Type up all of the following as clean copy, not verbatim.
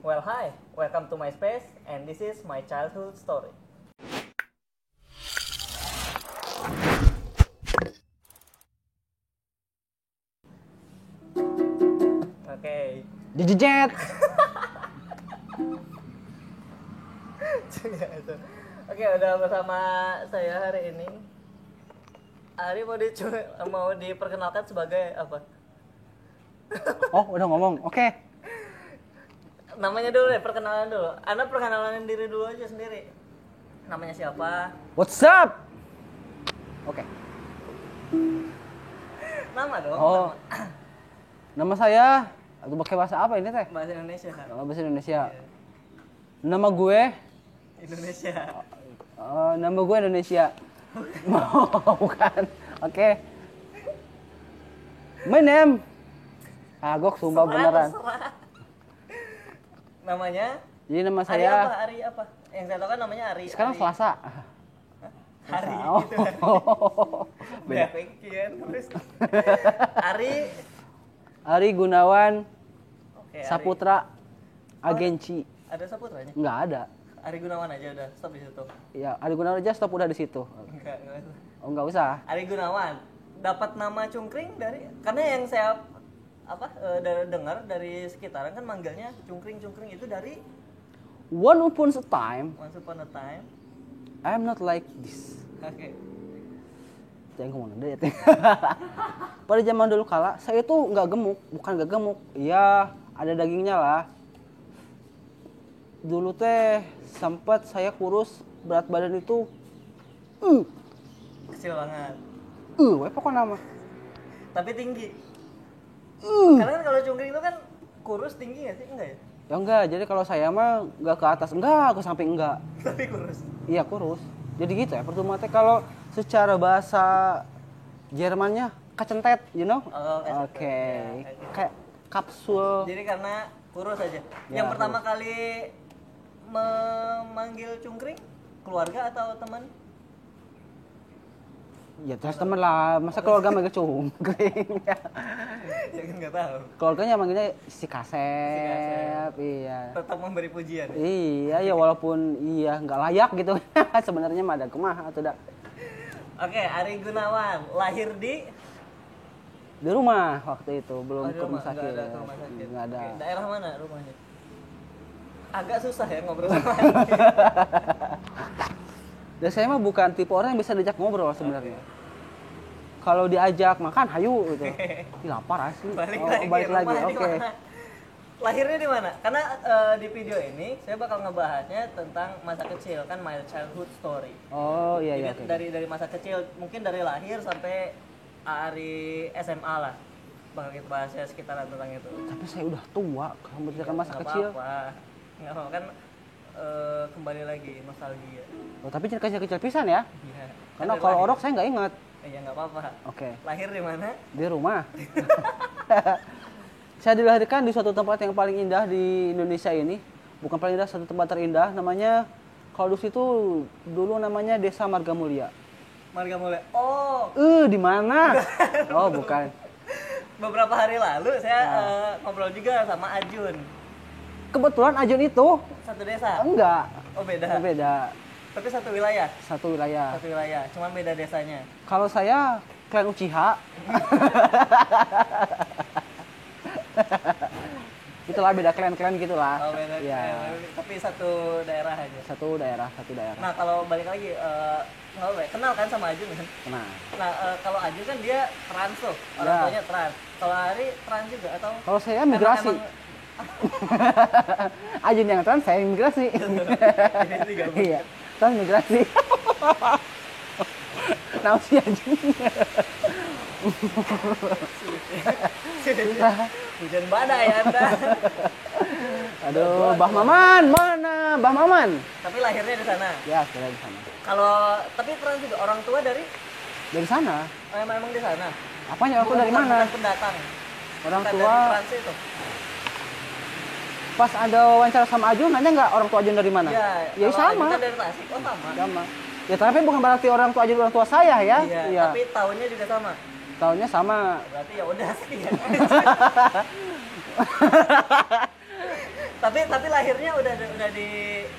Well, hi, welcome to my space, and this is my childhood story. Oke. Jejet. Oke, udah bersama saya hari ini. Ari mau diperkenalkan sebagai apa? Oh, udah ngomong. Oke. Namanya dulu deh, perkenalan dulu. Anda perkenalan diri dulu aja sendiri. Namanya siapa? What's up? Oke. Nama dong. Oh. Nama saya, atau pakai bahasa apa ini teh? Bahasa Indonesia. Bahasa Indonesia. Nama gue Indonesia. Nama gue Indonesia. Bukan. Oke. My name. Agok sumpah beneran. Namanya? Jadi nama Ari saya apa? Ari apa? Yang saya tahu kan namanya Ari. sekarang Ari. Selasa. Hari Oh. gitu. Beda pikiran terus. Ari Gunawan Oke, Saputra Agensi. Ada Saputranya? Nggak ada. Ari Gunawan aja udah, stop di situ. Ya, Ari Gunawan aja stop udah di situ. Enggak usah. Oh, nggak usah. Ari Gunawan dapat nama cungkring dari karena yang saya dengar dari sekitaran kan manggilnya cungkring itu dari Once upon a time, Once Upon a Time. I'm not like this. Oke. Jangan ngomong deh. Pada zaman dulu kala, saya tuh bukan nggak gemuk. Iya, ada dagingnya lah. Dulu teh sempat saya kurus, berat badan itu Kecil banget. pokok nama. Tapi tinggi. Karena kan kalau cungkring itu kan kurus tinggi nggak sih? Enggak ya? Ya enggak, jadi kalau saya mah enggak ke atas, enggak, ke samping enggak. Tapi kurus. Iya, kurus. Jadi gitu ya, percuma teh kalau secara bahasa Jermannya kecentet, you know? Oh, kecentet. Oke. Ya, Kayak kapsul. Jadi karena kurus aja. Ya, Yang pertama kali memanggil cungkring keluarga atau teman? Ya terus temen lah, masa keluarga manggil cungkring. Ya kan nggak tahu. Keluarganya manggilnya si Kasep, iya. Tetap memberi pujian. Iya, ya walaupun nggak layak gitu. Sebenarnya mah ada kumaha atau dak. Oke, Ari Gunawan lahir di rumah waktu itu, belum ke rumah sakit. Nggak ada ke rumah sakit. Nggak ada. Oke, daerah mana rumahnya? Agak susah ya ngobrol sama Ari. Dan saya mah bukan tipe orang yang bisa diajak ngobrol sebenarnya. Kalau diajak makan, hayu gitu. Ih, lapar asli. Balik lagi. Oke. Lahirnya di mana? Karena di video ini saya bakal ngebahasnya tentang masa kecil, kan my childhood story. Oh iya iya. Jadi dari masa kecil, mungkin dari lahir sampai Ari SMA lah. Bakal kita bahasnya sekitaran tentang itu. Tapi saya udah tua kalau menceritakan masa Nggak kecil. Nggak apa-apa kan kembali lagi nostalgia. Oh, tapi cerita kecil pisan ya. Iya. Karena Kan kalau lahir. orok saya nggak ingat. Ya nggak apa-apa. Oke. Lahir di mana? Di rumah. Saya dilahirkan di suatu tempat yang paling indah di Indonesia ini. Bukan paling indah, satu tempat terindah. Namanya, kalau di situ dulu namanya Desa Margamulya. Margamulya. Oh. Di mana? Oh, bukan. Beberapa hari lalu saya ngobrol juga sama Ajun. Kebetulan Ajun itu Satu desa. enggak. Oh beda. Beda. Tapi satu wilayah. Satu wilayah. Satu wilayah. Cuman beda desanya. Kalau saya klan Uchiha. Itulah beda klan-klan gitulah. Oh beda. Ya. Tapi satu daerah aja. Satu daerah. Nah kalau balik lagi, nggak apa ya, kenal kan sama Ajun kan? Nah, Kalau Ajun kan dia trans tuh, orang Ya. tuanya trans. Kalau Ari trans juga atau? kalau saya migrasi. Ajun yang trans, saya migrasi. Iya, trans migrasi. Nah, si Ajun. Hujan badai Anda. Aduh, Bah Maman, mana Bah Maman? Tapi lahirnya di sana. Ya, saya di sana. Tapi trans juga orang tua dari Dari sana. emang di sana. Apanya aku dari Bukan mana? pendatang. Orang Bukan tua. dari trans itu. Pas ada wawancara sama Ajun, nanya nggak orang tua Ajun dari mana? Iya. Ya kalau sama. Ajun kan dari Tasik, oh sama. Sama. Ya tapi bukan berarti orang tua Ajun orang tua saya ya. Iya. Tapi tahunnya juga sama. Tahunnya sama. Berarti ya udah sih. Tapi lahirnya udah di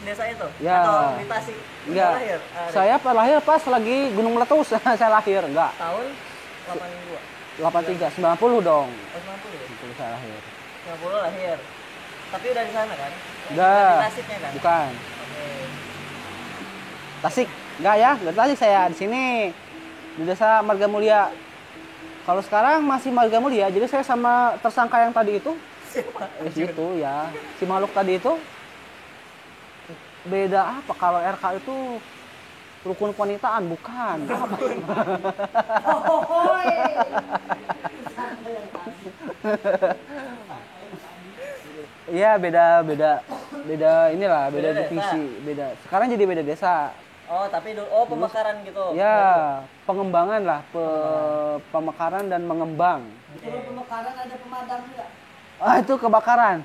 desa itu Ya. atau di Tasik? Udah Enggak. lahir. Saya lahir pas lagi Gunung Meletus. Saya lahir, enggak. Tahun 82. 83, 90 dong. Oh, 90 ya? Itu saya lahir. 90 lahir. Tapi udah di sana kan? Udah. Di Tasiknya kan? Bukan. Oke. Tasik. Enggak ya, dari Tasik saya di sini. Di Desa Marga Mulia. Kalau sekarang masih Marga Mulia, jadi saya sama tersangka yang tadi itu Siapa? itu ya, si makhluk tadi itu beda apa kalau RK itu rukun kewanitaan bukan. Iya beda inilah beda Beda divisi beda. Sekarang jadi beda desa. Oh, tapi pemekaran gitu. Ya pengembangan lah pemekaran dan mengembang. Kalau pemekaran ada pemadam juga. Ah itu kebakaran.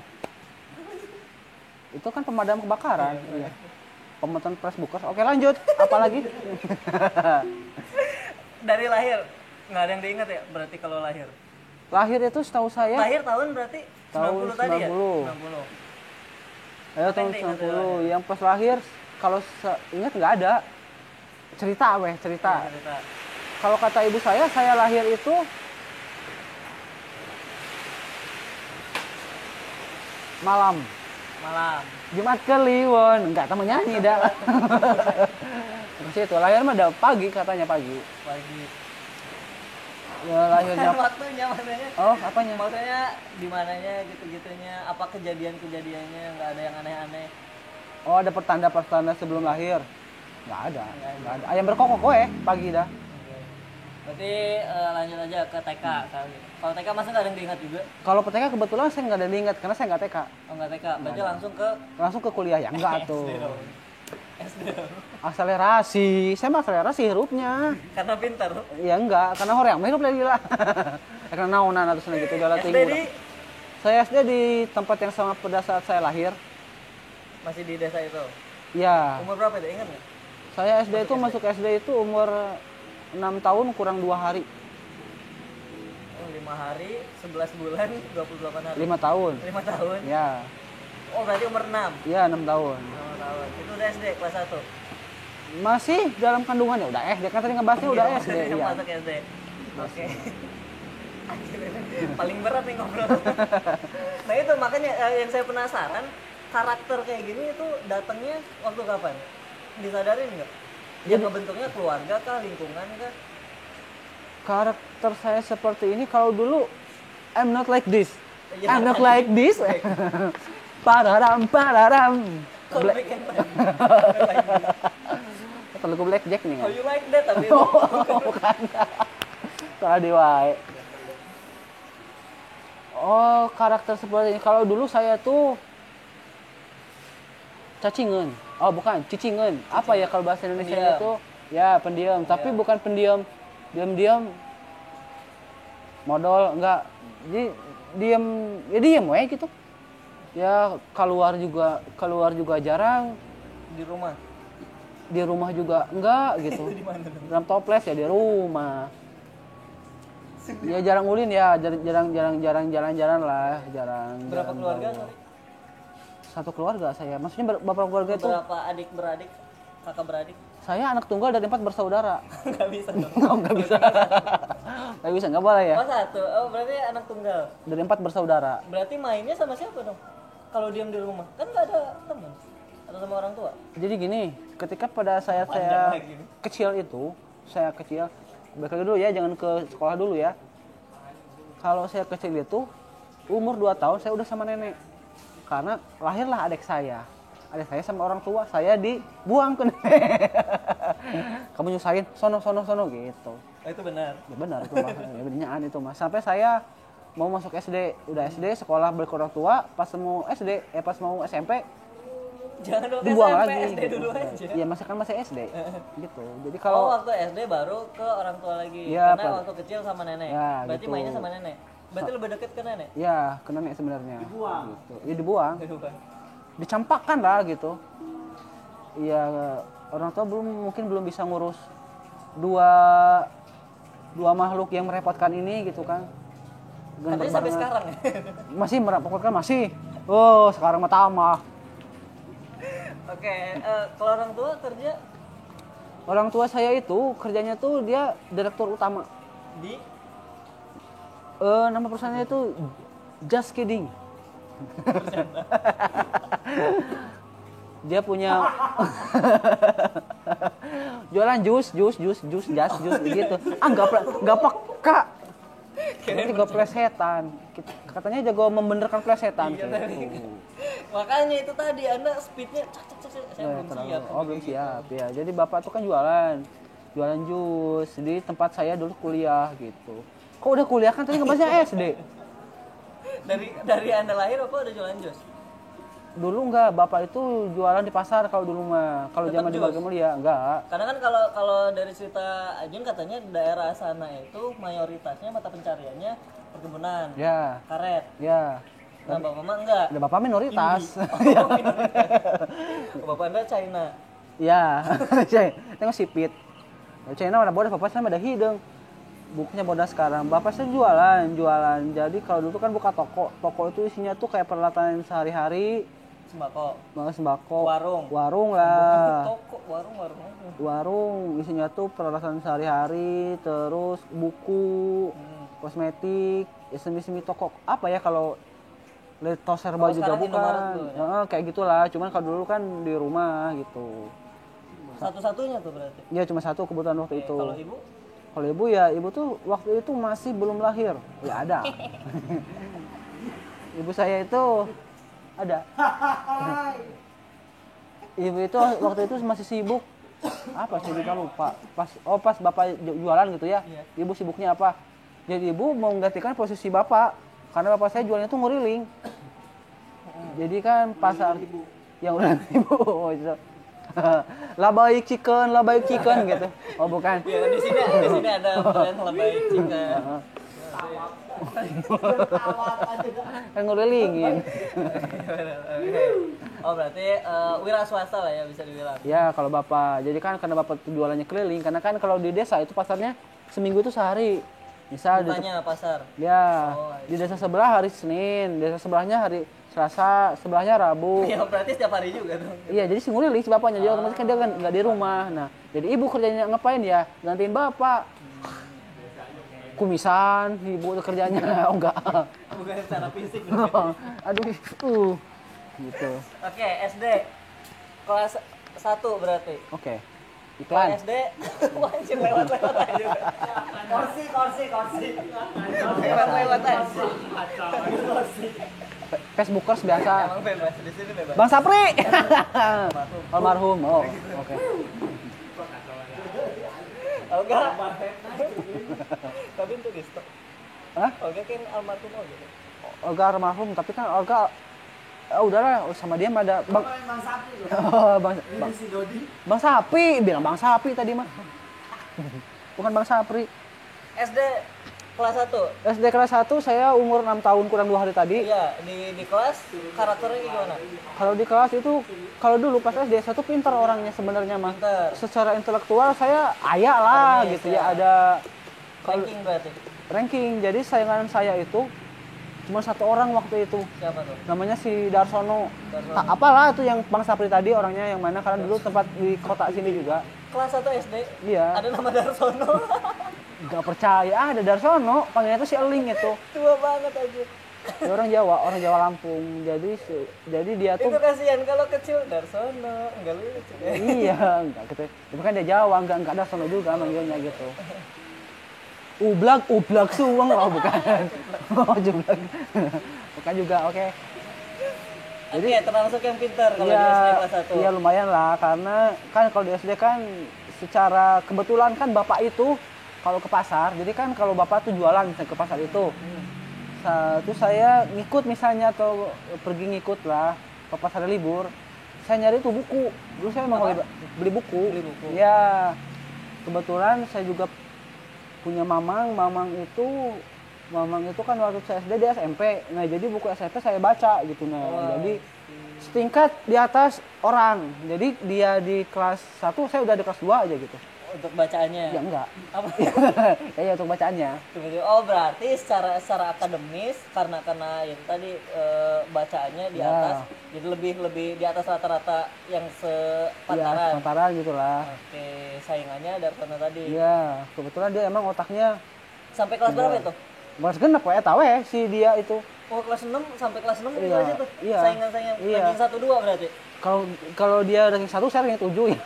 Itu kan pemadam kebakaran. Iya. Pemetaan press bookers. Oke lanjut. Apalagi? Dari lahir nggak ada yang diingat ya? Berarti kalau lahir. Lahir itu setahu saya. Lahir tahun berarti Tahun 90 tadi ya? 90. 90. Ayo Apa tahun yang diingat dari 90. Yang pas lahir kalau ingat nggak ada. Cerita cerita. Cerita. Kalau kata ibu saya lahir itu malam. Jumat Kliwon, enggak tamu nyanyi dah. Terus itu lahir mah ada pagi katanya pagi. Pagi. Ya lahirnya. Waktunya maksudnya. Oh, apanya? Maksudnya di mananya gitu-gitunya, apa kejadian-kejadiannya, nggak ada yang aneh-aneh. Oh, ada pertanda-pertanda sebelum lahir. Enggak ada. Ayam berkokok pagi dah. Oke. Berarti lanjut aja ke TK kali. Kalau TK masa nggak ada yang diingat juga? Kalau PTK kebetulan saya nggak ada yang ingat karena saya nggak TK. Oh nggak TK, berarti langsung ke Kuliah ya enggak tuh. SD dong. SD dong. Akselerasi. Saya mah akselerasi hirupnya. Karena pintar. Ya enggak, karena horeang mah hirup lagi gila. Karena naunan atau sana gitu jalan SD tinggi. di Saya SD di tempat yang sama pada saat saya lahir. masih di desa itu. Ya, Umur berapa itu? Ingat nggak? saya SD itu masuk SD itu umur 6 tahun kurang 2 hari. Oh, 5 hari, 11 bulan, 28 hari. 5 tahun. 5 tahun. Ya. Oh, berarti umur 6. Ya, 6 tahun. 6 tahun. Itu udah SD kelas 1. Masih dalam kandungannya udah SD kan tadi ngebahasnya udah SD. Iya. Masuk SD. Oke. Paling berat nih ngobrol. Nah itu makanya yang saya penasaran karakter kayak gini itu datangnya waktu kapan? Disadarin nggak? Dia kebentuknya keluarga kah, lingkungan kah? Karakter saya seperti ini kalau dulu I'm not like this. Ya, I'm not like this. Pararam. Kalau bikin Lagu Blackjack nih how kan. you like that tapi itu Bukan. Tadi wae. Oh, karakter seperti ini. Kalau dulu saya tuh cacingan. Oh, bukan, cicingan. Apa ya kalau bahasa Indonesia Pendiam. itu? Ya, pendiam. Tapi bukan pendiam. Diam-diam modal enggak. Jadi diam we gitu. Ya keluar juga jarang. di rumah. Di rumah juga enggak gitu. Di mana dong? Dalam toples ya di rumah. Ya jarang ulin ya, jarang jalan-jalan lah, jarang. Berapa jalan keluarga? jauh. Sorry? Satu keluarga saya. Maksudnya berapa keluarga itu? Berapa adik beradik? Kakak beradik? Saya anak tunggal dari 4 bersaudara. Nggak bisa dong. Nggak bisa. Nggak bisa, nggak boleh ya. Oh satu. Oh berarti anak tunggal. Dari 4 bersaudara. Berarti mainnya sama siapa dong? Kalau diam di rumah kan nggak ada teman atau sama orang tua? Jadi gini, ketika pada saya Panjang lagi nih. kecil itu, balik lagi dulu ya, jangan ke sekolah dulu ya. Kalau saya kecil itu, umur 2 tahun saya udah sama nenek. Karena lahirlah adik saya. Adik saya sama orang tua, saya dibuang ke nenek. Kamu nyusahin, sono gitu. Oh, itu benar. Ya benar itu mah, ya benyaan itu mah. Sampai saya mau masuk SD, udah SD sekolah balik ke orang tua, pas mau SMP Jangan dulu dibuang SMP, lagi. SD dulu aja. Iya, masih SD. Gitu. Jadi Oh kalau waktu SD baru ke orang tua lagi. Iya, Karena Pak. waktu kecil sama nenek. Ya, Berarti gitu. mainnya sama nenek. Berarti lebih deket ke nenek. ya ke nenek sebenarnya. Dibuang. Gitu. Ya dibuang. Bukan. Dicampakkan lah gitu. Iya, orang tua mungkin belum bisa ngurus dua makhluk yang merepotkan ini gitu kan. Katanya sampai sekarang ya. Masih merepotkan masih. Oh, sekarang mah tamah. Oke, kalau orang tua kerja Orang tua saya itu kerjanya tuh dia direktur utama. di Nama perusahaannya itu Just Kidding. Dia punya jualan jus gitu. Nggak peka. Nanti gue plesetan. Katanya jago membenerkan plesetan. Iya, gitu. makanya itu tadi Anda speednya saya belum siap. Oh, belum siap ya. Jadi bapak tuh kan jualan jus di tempat saya dulu kuliah gitu. Kok udah kuliah kan tadi ngebahasnya SD. Dari Anda lahir apa udah jualan jus? Dulu enggak, bapak itu jualan di pasar kalau dulu mah. Kalau Tetap zaman di jus? Marga Mulia enggak. Karena kan kalau dari cerita Ajun katanya daerah sana itu mayoritasnya mata pencariannya perkebunan, Ya, karet. ya. Nah, bapak mah enggak. Ada bapak minoritas. Oh, bapak Anda China. Ya, tengok sipit. China ada bodas, bapak saya ada hidung. Bukunya bodas sekarang. Bapak saya jualan. Jadi kalau dulu kan buka toko. Toko itu isinya tuh kayak peralatan sehari-hari, sembako. Warung lah. Toko, warung. Warung isinya tuh peralatan sehari-hari, terus buku, kosmetik, ya semi toko apa ya kalau Leto Serba Kalau juga sekarang Indomaret bukan. tuh, ya? Kayak gitulah, cuman kalau dulu kan di rumah gitu. Satu-satunya tuh berarti. Ya cuma satu kebutuhan waktu Oke, itu. kalau ibu? Kalau ibu ya, ibu tuh waktu itu masih belum lahir. Ya ada. Ibu saya itu ada. Ibu itu waktu itu masih sibuk. Apa sih kamu lupa? Pas bapak jualan gitu ya. Iya. Ibu sibuknya apa? Jadi ibu mau menggantikan posisi bapak. Karena bapak saya jualannya tuh nguriling. Jadi kan pasar yang udah ibu. Oh, gitu. Labai chicken gitu. Oh bukan. Ya, di sini ada brand lebay chicken. Kan ngurilingin. Oh, berarti wira swasta lah ya bisa dibilang. Ya kalau bapak. Jadi kan karena bapak tuh jualannya keliling. Karena kan kalau di desa itu pasarnya seminggu itu sehari. Misal Bukanya pasar. Ya, Oh, di desa sebelah hari Senin, desa sebelahnya hari Selasa, sebelahnya Rabu. Ya berarti setiap hari juga dong. Iya, jadi si nguriling si bapaknya, jadi otomatis kan dia kan nggak di rumah. Nah, jadi ibu kerjanya ngapain ya? Gantiin bapak. Kumisan, ibu tuh kerjanya. Oh enggak. Bukan secara fisik. Aduh, gitu. Oke, SD kelas 1 berarti. Oke. Kalau Iklan. SD wajib lewat aja. Kursi. Lewat aja. Facebookers biasa. Emang bebas di sini bebas. Bang Sapri. Almarhum. Oh, oke. Olga. Tapi itu di stop. Hah? Olga kan almarhum Olga. Olga almarhum, tapi kan Olga udahlah sama dia mah ada Bang Bang Sapi loh. Oh, Bang Ini si Dodi. Bang Sapi, bilang Bang Sapi tadi mah. Bukan Bang Sapri. SD kelas 1. SD kelas 1 saya umur 6 tahun kurang 2 hari tadi. Iya, di kelas karakternya gimana? Kalau di kelas itu kalau dulu pas SD saya tuh pintar orangnya sebenarnya mah. Pintar. Secara intelektual saya ayah lah Permis, gitu ya. ya, ada Ranking berarti. ranking. Jadi saingan saya itu cuma satu orang waktu itu. Siapa tuh? Namanya si Darsono. Darsono. Apalah itu yang Bang Sapri tadi orangnya yang mana karena dulu tempat di kota sini juga. Kelas 1 SD. Iya. Ada nama Darsono. Gak percaya ada Darsono, panggilnya tuh si Eling itu. Tua banget aja. Dia orang Jawa Lampung. Jadi dia Itu tuh kasihan kalau kecil Darsono, enggak lucu. iya, enggak gitu. Tapi kan dia Jawa, enggak Darsono juga manggilnya gitu. Ublak suweng oh bukan. Oh jublak. Bukan juga, oke. Jadi termasuk yang pintar kalau di SD Iya, kelas 1. iya lumayan lah karena kan kalau di SD kan secara kebetulan kan bapak itu kalau ke pasar, jadi kan kalau bapak tuh jualan misalnya ke pasar itu. Terus saya ngikut misalnya atau pergi ngikut lah ke pasar libur. Saya nyari tuh buku. Dulu saya mau beli buku. Beli buku. Ya. Kebetulan saya juga punya mamang itu kan waktu saya SD dia SMP. Nah, jadi buku SMP saya baca gitu nah. Wow. Jadi setingkat di atas orang. Jadi dia di kelas 1, saya udah di kelas 2 aja gitu. untuk bacaannya. Ya enggak. Apa? Ya untuk bacaannya. Oh berarti secara akademis karena yang tadi bacaannya di Ya. atas, jadi lebih di atas rata-rata yang Ya, sepantaran. sementara gitulah. Oke, saingannya dari sana tadi. Iya, kebetulan dia emang otaknya Sampai kelas berapa itu? kelas genep ya, tahu ya si dia itu. Oh kelas 6 sampai kelas 6 itu Iya, aja tuh. iya. Saingan-saingan Iya. ranking 1 2 berarti. Kalau kalau dia ranking 1, saya ranking 7 ya.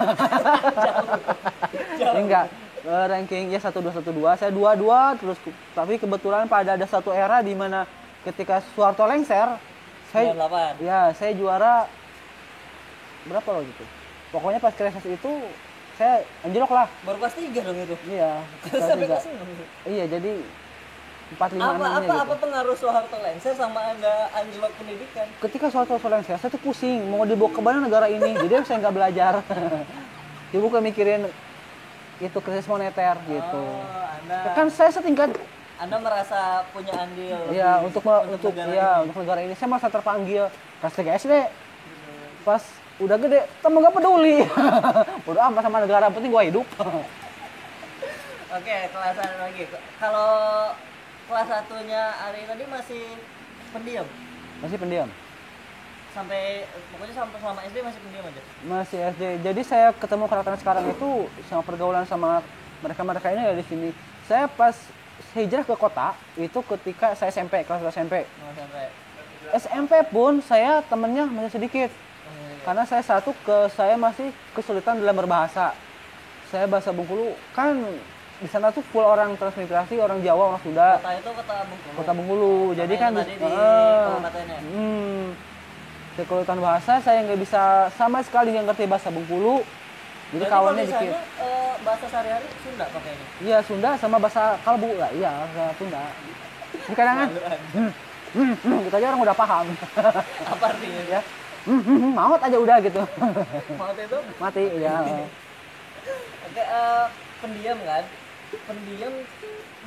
Jauh. Enggak. Rankingnya 1 2 1 2, saya 2 2 terus tapi kebetulan pada ada satu era di mana ketika Soeharto lengser, saya 98. ya saya juara berapa loh gitu. Pokoknya pas kelas itu saya anjlok lah. Baru kelas 3 dong itu. Iya, kelas Sampai 3. kelas 6. Iya, jadi 4 5 Apa 6 gitu. apa pengaruh Soeharto lengser sama Anda anjlok pendidikan? Ketika Soeharto lengser, saya tuh pusing mau dibawa ke mana negara ini. Jadi saya nggak belajar. Ibu kan mikirin itu krisis moneter gitu. Oh, Anda Kan saya setingkat Anda merasa punya andil. ya lebih untuk negara ya ini. untuk negara ini saya merasa terpanggil kelas 3 SD. Pas udah gede, temen gak peduli. Bodo amat sama negara, yang penting gua hidup. Oke, kelasan lagi. Kalau kelas satunya Ari tadi masih pendiam. Masih pendiam. Pokoknya sampai selama SD masih pendiam aja. Masih SD. Jadi saya ketemu karakter sekarang itu sama pergaulan sama mereka-mereka ini ya di sini. Saya pas hijrah ke kota itu ketika saya SMP, kelas 2 SMP. Mau sampai. SMP pun saya temennya masih sedikit. Karena saya masih kesulitan dalam berbahasa. Saya bahasa Bengkulu kan di sana tuh full orang transmigrasi, orang Jawa, orang Sunda. Kota itu kota Bengkulu. Kota Bengkulu. Jadi Karena kan itu tadi di kabupatennya. kesulitan bahasa saya nggak bisa sama sekali nggak ngerti bahasa Bengkulu. Jadi Berarti kawannya kalau di dikit. sana, bahasa sehari-hari Sunda pakainya. Iya Sunda sama bahasa kalbu lah. Iya bahasa Sunda. Ini kadang kan gitu aja orang udah paham. Apa artinya? Ya. Maut aja udah gitu. Maut itu? Mati ya. Oke, pendiam kan? Pendiam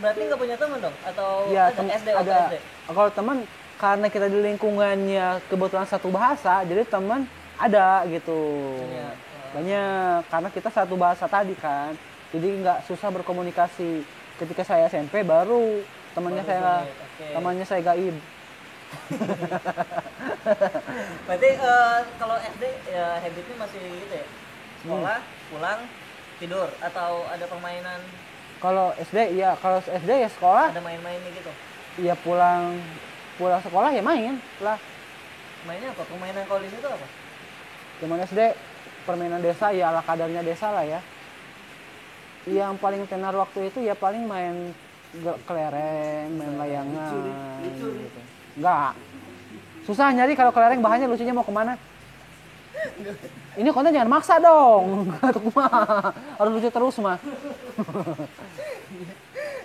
berarti nggak punya teman dong? Atau Iya, ada SD waktu ada. SD? Kalau teman karena kita di lingkungannya kebetulan satu bahasa, jadi teman ada gitu. Banyak. Banyak karena kita satu bahasa tadi kan. Jadi nggak susah berkomunikasi. Ketika saya SMP baru temannya Baru saya sulit, oke. temannya saya gaib. Berarti kalau SD ya habitnya masih gitu ya? Sekolah, pulang, tidur atau ada permainan, Kalau SD ya, kalau SD ya sekolah, ada main-mainnya gitu? ya pulang sekolah ya main lah. Mainnya apa? Permainan kalau di situ apa? Zaman SD permainan desa ya ala kadarnya desa lah ya. Yang paling tenar waktu itu ya paling main kelereng, main layangan. Gitu. Enggak. Susah nyari kalau kelereng bahannya lucunya mau kemana? Ini konten jangan maksa dong. Harus lucu terus mah.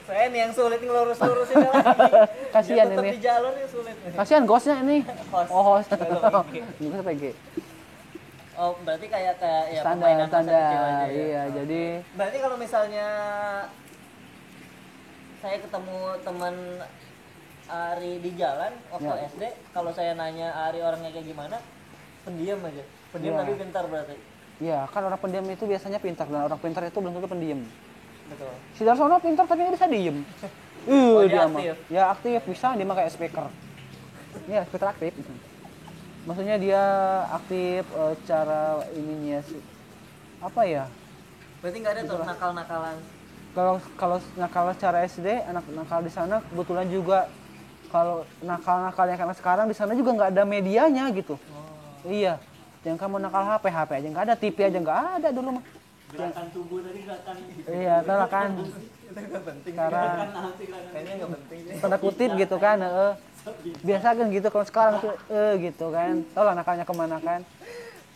Saya nih yang sulit ngelurus-lurusin lagi. Kasihan Biar tetap ini. di jalurnya sulit. Kasihan ghostnya ini. Host. Oh host. Belum PG. Juga PG. Oh, berarti kayak ya Standar permainan masa kecil standar. aja ya. Iya jadi Berarti kalau misalnya saya ketemu teman Ari di jalan waktu Ya. SD, kalau saya nanya Ari orangnya kayak gimana, pendiam aja. Pendiam Ya. tapi pintar berarti. iya kan orang pendiam itu biasanya pintar dan orang pintar itu belum tentu pendiam. Betul. Si Darsono pintar tapi nggak bisa diem. Oh, dia mah. aktif? Ya aktif bisa dia mah kayak speaker. Iya speaker aktif. Maksudnya dia aktif cara ininya sih. Apa ya? Berarti nggak ada tuh nakal-nakalan. Kalau kalau nakal secara SD anak nakal di sana kebetulan juga kalau nakal-nakalnya karena sekarang di sana juga nggak ada medianya gitu. Iya. Yang kamu nakal HP aja nggak ada, TV aja nggak ada dulu mah. Gerakan tubuh tadi gerakan Iya, tahu lah kan. Itu nggak penting. Sekarang Kayaknya nggak penting. tanda kutip gitu kan, biasa kan gitu kalau sekarang tuh gitu kan. Tahu lah nakalnya kemana kan.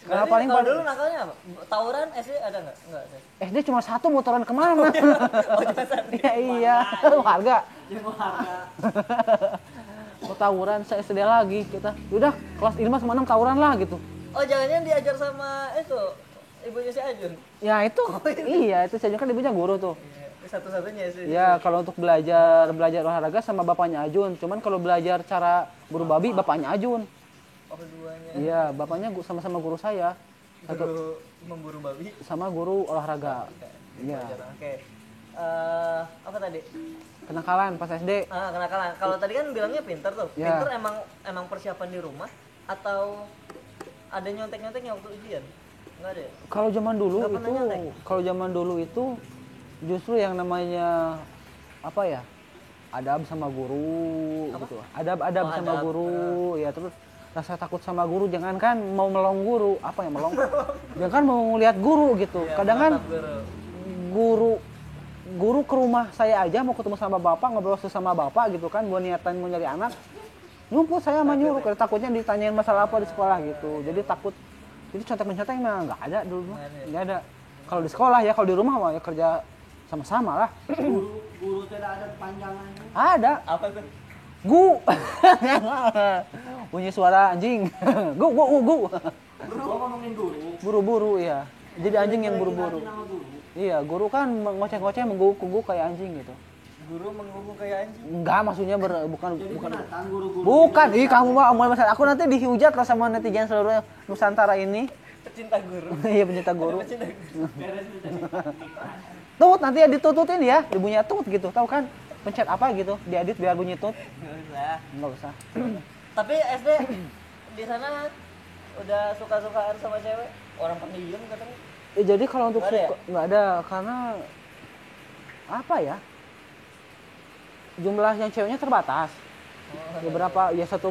Sekarang Berarti paling kalau dulu nakalnya apa? Tawuran SD ada nggak? Nggak ada. SD cuma satu motoran kemana? Oh, cuma satu. Iya iya, harga. jempol harga. Mau tawuran saya SD lagi kita. Udah kelas 5 sama 6 tawuran lah gitu. Oh, jangan-jangan diajar sama itu ibunya si Ajun. Ya itu, iya itu saya kan ibunya guru tuh. Iya, satu-satunya sih. Ya kalau untuk belajar olahraga sama bapaknya Ajun. Cuman kalau belajar cara buru babi bapaknya Ajun. Oh, keduanya. Iya sama-sama guru saya. Guru memburu babi. Sama guru olahraga. Iya. pelajaran. Oke. Apa tadi? Kenakalan pas SD. Kenakalan. Kalau tadi kan bilangnya pinter tuh. Ya. Pinter emang persiapan di rumah atau ada nyontek-nyonteknya waktu ujian? Enggak ada ya? Kalau zaman dulu Nggak pernah nyontek? itu justru yang namanya apa ya? Adab sama guru Apa? gitu. Adab Oh, sama adab. guru ya, terus rasa takut sama guru, jangankan mau melong guru, apa ya melong? Jangan mau lihat guru gitu. Iya, Kadang kan menatap guru. guru ke rumah saya aja mau ketemu sama bapak, ngobrol sama bapak gitu kan, buat niatan mau nyari anak. Nyumput saya mah nyuruh, karena takutnya ditanyain masalah apa di sekolah gitu. Jadi takut. Jadi contek-mencontek mah nggak ada dulu mah. Nggak ada. Kalau di sekolah ya, kalau di rumah mah ya kerja sama-sama lah. Guru tidak ada panjangannya. Ada. Apa tuh? Gu. Bunyi suara anjing. Gu. Guru ngomongin guru. Buru-buru ya. Jadi anjing yang buru-buru. Nama guru. Iya, guru kan ngoceh-ngoceh mengguguk kayak anjing gitu. Guru mengguguk kayak anjing. Enggak, maksudnya bukan Jadi bukan. binatang guru-guru. Bukan, ih kamu mah mulai masalah. Aku nanti dihujat lah sama netizen seluruh Nusantara ini. Pecinta guru. Iya, pencinta guru. Pecinta guru. Beres nih tadi. Tut, nanti ya ditututin ya, dibunyi tut gitu. Tahu kan? Pencet apa gitu, diedit biar bunyi tut. Nggak usah. Enggak usah. Tapi SD di sana udah suka-sukaan sama cewek? Orang pendiam katanya. Jadi kalau untuk Nggak ada ya? nggak ada, karena apa ya? Jumlah yang ceweknya terbatas. Beberapa ya satu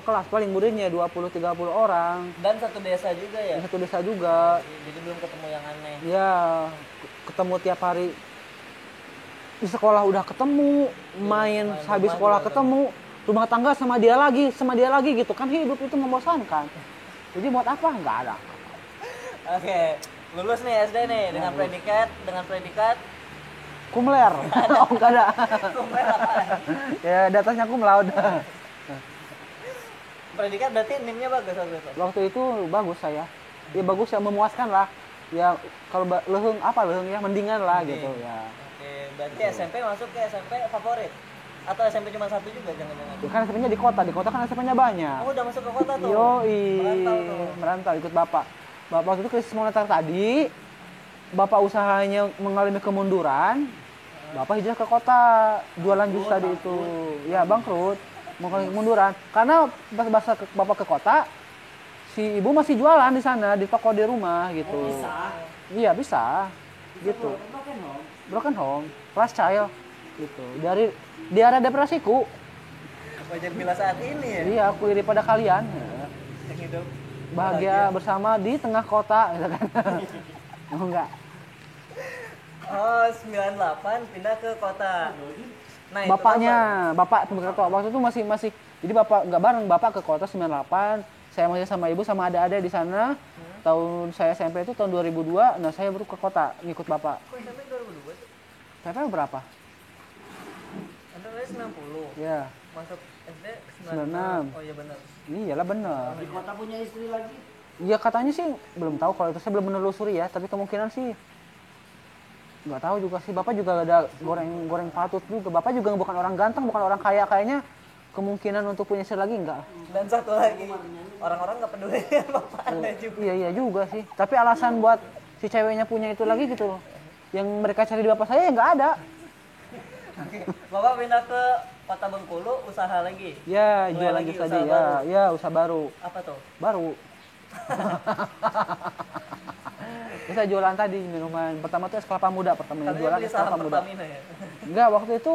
kelas paling muridnya 20-30 orang. Dan satu desa juga ya? Di satu desa juga. Jadi belum ketemu yang aneh. Ya, ketemu tiap hari. Di sekolah udah ketemu, main habis rumah sekolah juga ketemu, rumah tangga sama dia lagi gitu kan, hidup itu membosankan. Jadi buat apa? Nggak ada. Oke, lulus nih SD nih dengan predikat Kumler. Oh, nggak ada. Kumler apaan? Ya, di atasnya cum laude. Predikat berarti NIM-nya bagus waktu itu. Waktu itu bagus saya. Ya bagus ya, memuaskan lah. Ya kalau leheng ya mendingan lah Mending. gitu ya. Oke, berarti SMP masuk ke SMP favorit atau SMP cuma satu juga jangan-jangan? Ya kan SMP-nya di kota kan SMP-nya banyak. Oh, udah masuk ke kota tuh. Yoi, Merantau tuh. merantau ikut bapak. Bapak waktu itu krisis moneter tadi, bapak usahanya mengalami kemunduran, bapak hijrah ke kota, jualan jus tadi itu, ya bangkrut, mengalami kemunduran. Karena pas bapak ke kota, si ibu masih jualan di sana di toko di rumah gitu. Bisa. Iya bisa, gitu. Broken home. Broken home, class child, gitu. Di area depresiku, Wajar bila saat ini ya. iya aku iri pada kalian. Hidup Bahagia bersama di tengah kota gitu kan. Oh enggak. Oh, 98 pindah ke kota. Nah, itu Bapak ke kota. Waktu itu masih jadi bapak nggak bareng, bapak ke kota 98. Saya masih sama ibu sama adik-adik di sana. Tahun saya SMP itu tahun 2002. Nah, saya baru ke kota ngikut bapak. Kok SMP 2002 tuh? SMP berapa? Anda dari 90. Ya, Masuk SD 96. Oh iya benar. iyalah bener. Di kota punya istri lagi. Iya katanya sih belum tahu, kalau itu saya belum menelusuri ya, tapi kemungkinan sih nggak tahu juga sih. Bapak juga ada goreng patut juga. Bapak juga bukan orang ganteng, bukan orang kaya, kayaknya kemungkinan untuk punya istri lagi enggak. Dan satu lagi, orang-orang nggak peduli sama bapak Anda juga. Iya juga sih. Tapi alasan buat si ceweknya punya itu lagi gitu loh. Yang mereka cari di bapak saya ya nggak ada. Bapak pindah ke Kota Bengkulu, usaha lagi. Ya, Mulai jual lagi lagi tadi usaha ya. baru. Ya, usaha baru. Apa tuh? Baru. Bisa jualan tadi minuman. Pertama tuh es kelapa muda, pertama Katanya jualan beli es kelapa saham muda. Pertamina ya? Enggak, waktu itu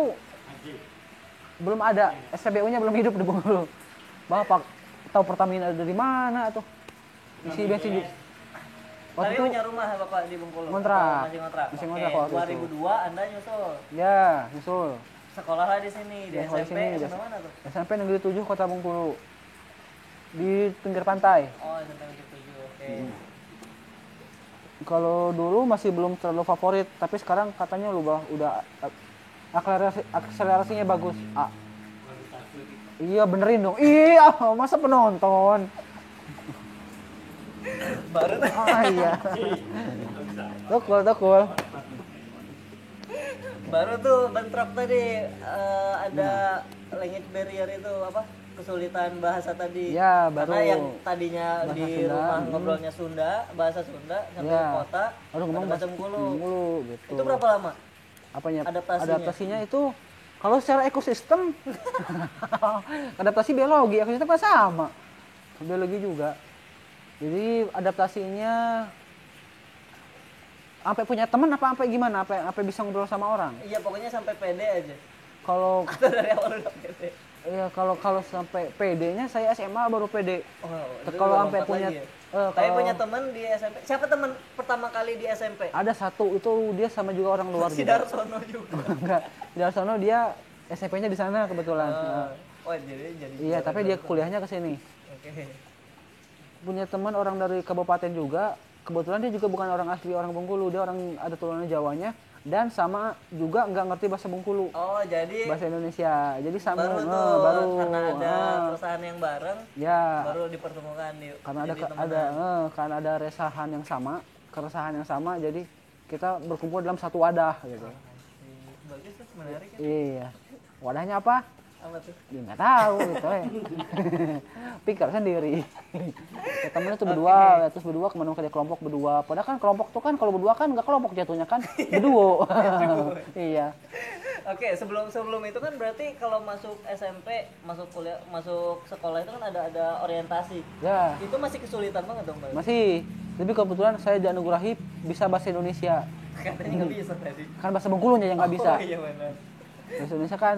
belum ada, SPBU-nya belum hidup di Bengkulu. Bapak tahu Pertamina dari mana tuh? Isi bensin juga. Waktu Tapi itu punya rumah Bapak di Bengkulu? Ngontrak. Atau masih ngontrak? Masih Oke, ngontrak waktu itu. 2002 Anda nyusul. ya, nyusul. Sekolah lah di sini, di Ya, sekolah SMP. di sini, SMP mana tuh? SMP Negeri 7 Kota Bengkulu. Di pinggir pantai. Oh, SMP Negeri 7. Oke. Kalau dulu masih belum terlalu favorit, tapi sekarang katanya udah akselerasinya bagus. Iya benerin dong. Iya, masa penonton. Baru tuh. Iya. Tukul. Baru tuh bentrok tadi ada language barrier itu apa? kesulitan bahasa tadi. Ya, Karena baru yang tadinya bahasa di Sunda, rumah ngobrolnya Sunda, bahasa Sunda, sampai Ya. ke kota, baru ngomong bahasa Bengkulu. Bengkulu gitu. Itu berapa lama? Apanya? adaptasinya? Itu kalau secara ekosistem adaptasi biologi, ekosistem kan sama. Biologi juga. Jadi adaptasinya sampai punya teman apa sampai gimana? Apa bisa ngobrol sama orang? Iya, pokoknya sampai pede aja. Kalau Atau dari awal udah pede. ya kalau sampai PD-nya saya SMA baru PD. Oh, itu Kalau udah sampai lompat punya lagi ya? Tapi kalau punya teman di SMP. Siapa teman pertama kali di SMP? ada satu itu dia sama juga orang luar Si juga. Darsono juga. Enggak, di Darsono dia SMP-nya di sana kebetulan. Nah, Oh, jadi. iya, tapi dia kuliahnya ke sini. Oke. Punya teman orang dari kabupaten juga. Kebetulan dia juga bukan orang asli orang Bengkulu, dia orang ada turunan Jawanya dan sama juga nggak ngerti bahasa Bengkulu. Oh, jadi Bahasa Indonesia. Jadi sama baru tuh baru karena ada ah, keresahan yang bareng, ya baru dipertemukan di karena ada jadi temenan. karena ada resahan yang sama, keresahan yang sama, jadi kita berkumpul dalam satu wadah gitu. Bagus tuh, menarik ya. Iya. Wadahnya apa? Apa tuh? Dia nggak tahu gitu ya. Pikir sendiri. Ya, temennya tuh berdua, ya, terus berdua kemana ke kelompok berdua. Padahal kan kelompok tuh kan kalau berdua kan nggak kelompok jatuhnya kan berdua. Iya. Oke, sebelum itu kan berarti kalau masuk SMP, masuk kuliah, masuk sekolah itu kan ada orientasi. Ya, Itu masih kesulitan banget dong, Bang. masih. Tapi kebetulan saya dianugerahi bisa bahasa Indonesia. Katanya nggak bisa tadi. Kan bahasa Bengkulunya yang nggak bisa. Oh iya benar. Bahasa Indonesia kan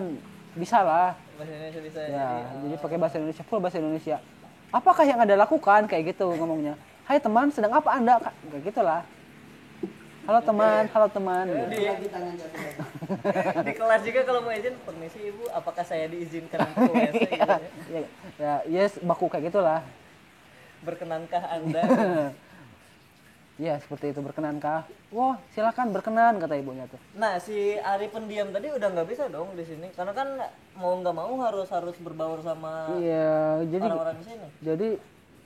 bisa lah. Bahasa Indonesia bisa Ya, jadi pakai bahasa Indonesia, full bahasa Indonesia. Apakah yang Anda lakukan? Kayak gitu ngomongnya. Hai teman, sedang apa Anda? Kayak gitulah. Halo teman, halo teman. Gitu. Lagi tangan jatuh. di kelas juga kalau mau izin, permisi Ibu, apakah saya diizinkan ke WC gitu ya? Ya, yes, baku kayak gitulah. Berkenankah Anda? Ya, seperti itu, berkenankah? Wah, silakan berkenan kata ibunya tuh. Nah, si Ari pendiam tadi udah nggak bisa dong di sini, karena kan mau nggak mau harus berbaur sama Iya, jadi orang-orang di sini. jadi